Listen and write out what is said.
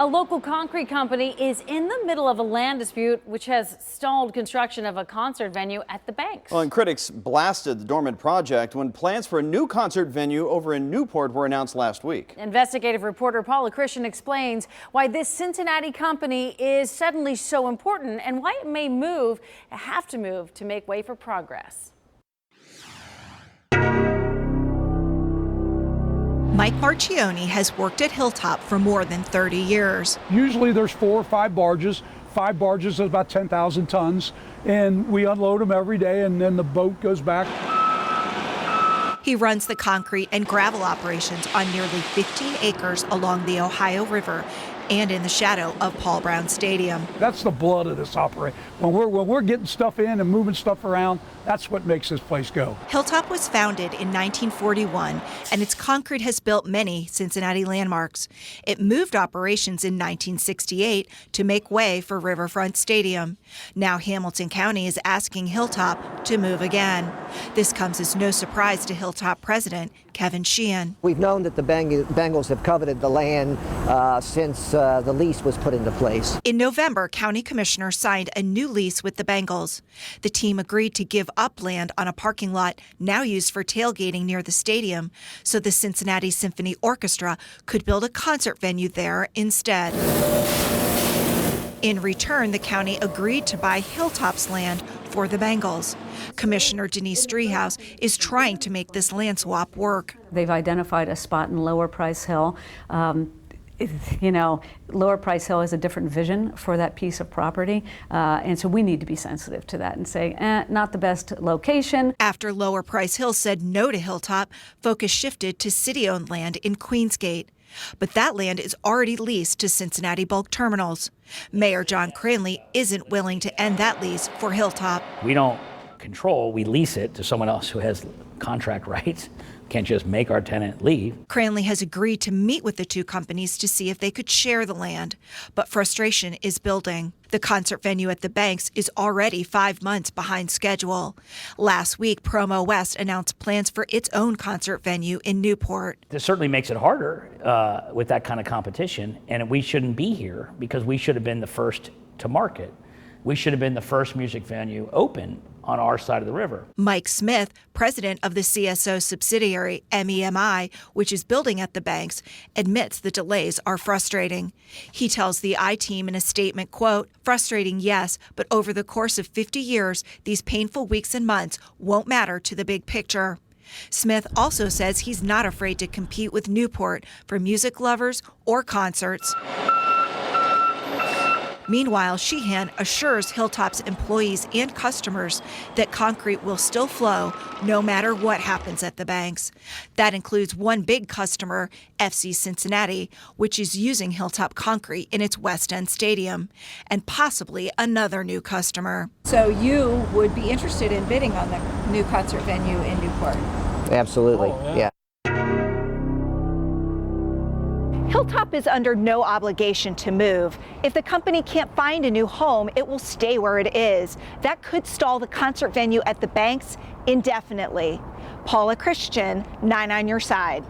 A local concrete company is in the middle of a land dispute which has stalled construction of a concert venue at the Banks. Well, and critics blasted the dormant project when plans for a new concert venue over in Newport were announced last week. Investigative reporter Paula Christian explains why this Cincinnati company is suddenly so important and why it may have to move to make way for progress. Mike Marchione has worked at Hilltop for more than 30 years. Usually there's 4 or 5 barges. 5 barges is about 10,000 tons, and we unload them every day, and then the boat goes back. He runs the concrete and gravel operations on nearly 15 acres along the Ohio River and in the shadow of Paul Brown Stadium. That's the blood of this operation. When we're getting stuff in and moving stuff around, that's what makes this place go. Hilltop was founded in 1941, and its concrete has built many Cincinnati landmarks. It moved operations in 1968 to make way for Riverfront Stadium. Now Hamilton County is asking Hilltop to move again. This comes as no surprise to Hilltop President Kevin Sheehan. We've known that the Bengals have coveted the land since the lease was put into place. In November, County Commissioners signed a new lease with the Bengals. The team agreed to give up land on a parking lot now used for tailgating near the stadium so the Cincinnati Symphony Orchestra could build a concert venue there instead. In return, the county agreed to buy Hilltop's land for the Bengals. Commissioner Denise Driehaus is trying to make this land swap work. They've identified a spot in Lower Price Hill. Lower Price Hill has a different vision for that piece of property, and so we need to be sensitive to that and say, not the best location. After Lower Price Hill said no to Hilltop, focus shifted to city-owned land in Queensgate. But that land is already leased to Cincinnati Bulk Terminals. Mayor John Cranley isn't willing to end that lease for Hilltop. We don't control, we lease it to someone else who has contract rights. Can't just make our tenant leave. Cranley has agreed to meet with the two companies to see if they could share the land, but frustration is building. The concert venue at the Banks is already 5 months behind schedule. Last week, Promo West announced plans for its own concert venue in Newport. This certainly makes it harder with that kind of competition, and we shouldn't be here because we should have been the first to market. We should have been the first music venue open on our side of the river. Mike Smith, president of the CSO subsidiary MEMI, which is building at the Banks, admits the delays are frustrating. He tells the I-Team in a statement, quote, "Frustrating, yes, but over the course of 50 years, these painful weeks and months won't matter to the big picture." Smith also says he's not afraid to compete with Newport for music lovers or concerts. Meanwhile, Sheehan assures Hilltop's employees and customers that concrete will still flow no matter what happens at the Banks. That includes one big customer, FC Cincinnati, which is using Hilltop concrete in its West End stadium, and possibly another new customer. So you would be interested in bidding on the new concert venue in Newport? Absolutely, yeah. Hilltop is under no obligation to move. If the company can't find a new home, it will stay where it is. That could stall the concert venue at the Banks indefinitely. Paula Christian, 9 on your side.